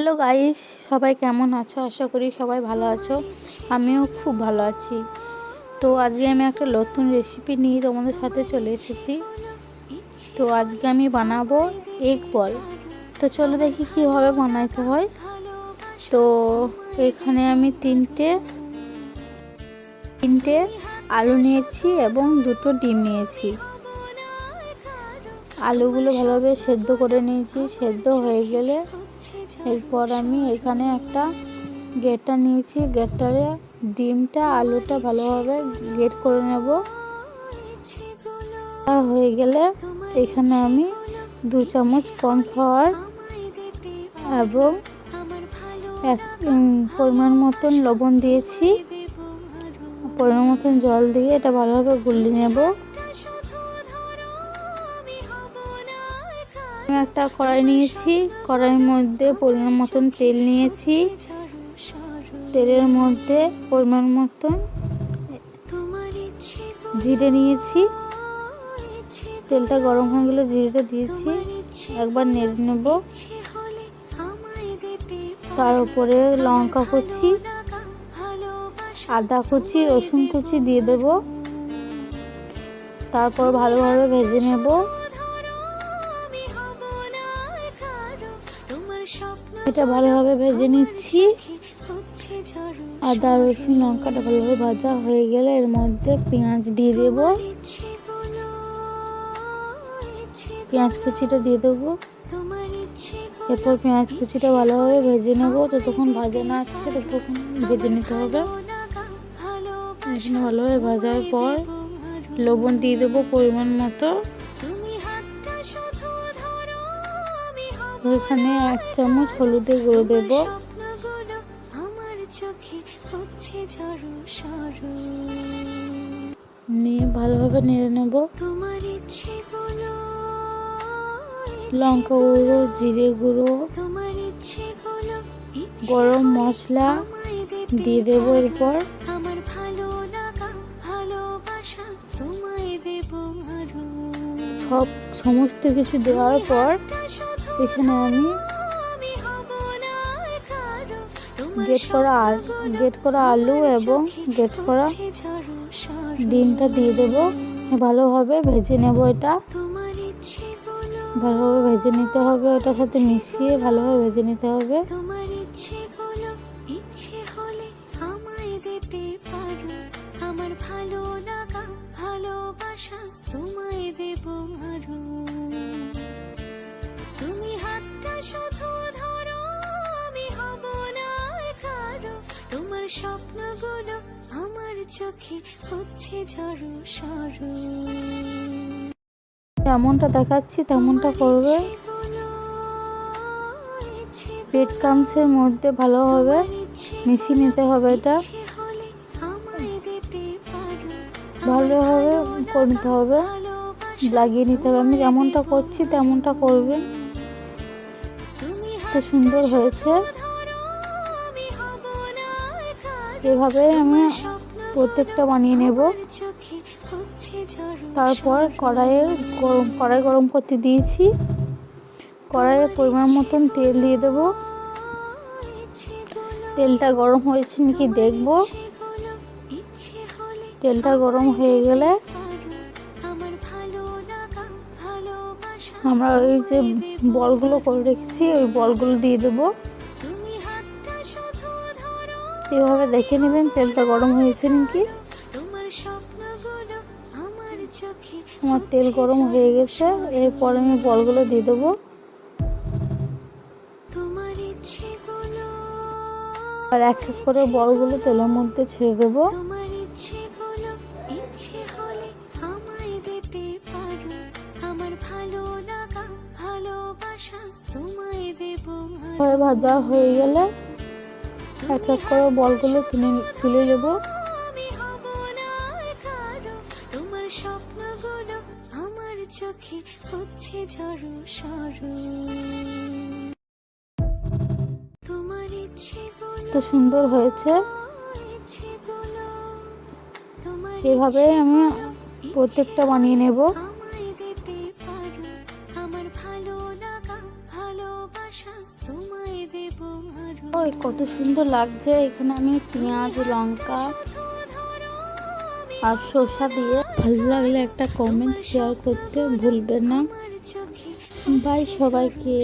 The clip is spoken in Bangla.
হ্যালো গাইস, সবাই কেমন আছো? আশা করি সবাই ভালো আছো। আমিও খুব ভালো আছি। তো আজকে আমি একটা নতুন রেসিপি নিয়ে তোমাদের সাথে চলে এসেছি। তো আজকে আমি বানাবো এগ বল। তো চলো দেখি কীভাবে বানাইতে হয়। তো এখানে আমি তিনটে আলু নিয়েছি এবং দুটো ডিম নিয়েছি। আলুগুলো ভালোভাবে সেদ্ধ করে নিয়েছি। সেদ্ধ হয়ে গেলে এরপর আমি এখানে একটা গ্রেটার নিয়েছি। গ্রেটারে ডিমটা আলুটা ভালোভাবে গ্রেট করে নেব। হয়ে গেলে এখানে আমি 2 চামচ কর্নফ্লাওয়ার এবং পরিমাণ মতন লবণ দিয়েছি। পরিমাণ মতন জল দিয়ে এটা ভালোভাবে গুলিয়ে নেব। আমি একটা কড়াই নিয়েছি। কড়াইয়ের মধ্যে পরিমাণ মতন তেল নিয়েছি। তেলের মধ্যে পরিমাণ মতন জিরে নিয়েছি। তেলটা গরম হয়ে গেলে জিরেটা দিয়েছি। একবার নেড়ে নেব। তার উপরে লঙ্কা কুচি, আদা কুচি, রসুন কুচি দিয়ে দেব। তারপর ভালোভাবে ভেজে নেব। এটা ভালোভাবে ভেজে নিচ্ছি। আদা রসুন লঙ্কাটা ভালোভাবে ভাজা হয়ে গেলে এর মধ্যে পেঁয়াজ দিয়ে দেব। পেঁয়াজ কুচিটা দিয়ে দেবো। এরপর পেঁয়াজ কুচিটা ভালোভাবে ভেজে নেব। ততক্ষণ ভাজা না আসছে ততক্ষণ ভেজে নিতে হবে। ভালোভাবে ভাজার পর লবণ দিয়ে দেবো পরিমাণ মতো। এখানে 1 চামচ হলুদের গুঁড়ো দেব। নিয়ে ভালোভাবে নেড়ে নেব। লঙ্কা গুঁড়ো, জিরে গুঁড়ো, গরম মশলা দিয়ে দেবো। এরপর সমস্ত কিছু দেওয়ার পর এখানে আমি গ্রেট করা আলু এবং গ্রেট করা ডিমটা দিয়ে দেবো। ভালোভাবে ভেজে নেব। এটা ভালোভাবে ভেজে নিতে হবে। ওটার সাথে মিশিয়ে ভালোভাবে ভেজে নিতে হবে। স্বপ্নগুলো আমার চোখে হচ্ছে ঝড় সরু। যেমনটা দেখাচ্ছি তেমনটা করবে। ব্রেড ক্রাম্বসের মধ্যে ভালোভাবে মিশিয়ে নিতে হবে। এটা ভালোভাবে করে নিতে হবে, লাগিয়ে নিতে হবে। আমি যেমনটা করছি তেমনটা করবেন। তো সুন্দর হয়েছে। এভাবে আমি প্রত্যেকটা বানিয়ে নেব। তারপর কড়াই গরম করতে দিয়েছি। কড়াইয়ে পরিমাণ মতন তেল দিয়ে দেব। তেলটা গরম হয়েছে নাকি দেখব। তেলটা গরম হয়ে গেলে আমরা ওই যে বলগুলো করে রেখেছি ওই বলগুলো দিয়ে দেবো। এভাবে দেখে নেবেন তেলটা গরম হয়েছে নাকি। আমার তেল গরম হয়ে গেছে। এরপর আমি বলগুলো দিয়ে দেবো। আর এক এক করে বলগুলো তেলের মধ্যে ছেড়ে দেবো। ভাজা হয়ে গেলে এক এক করে বলগুলো তুলে নেব। তো সুন্দর হয়েছে। এভাবে আমি প্রত্যেকটা বানিয়ে নেব। আমার ভালো লাগা ভালোবাসা তোমায় দেব। ওই কত সুন্দর লাগছে। এখানে আমি পেঁয়াজ, লঙ্কা আর শসা দিয়ে। ভালো লাগলে একটা কমেন্ট শেয়ার করতে ভুলবেন না। আমার চোখে বাই সবাইকে।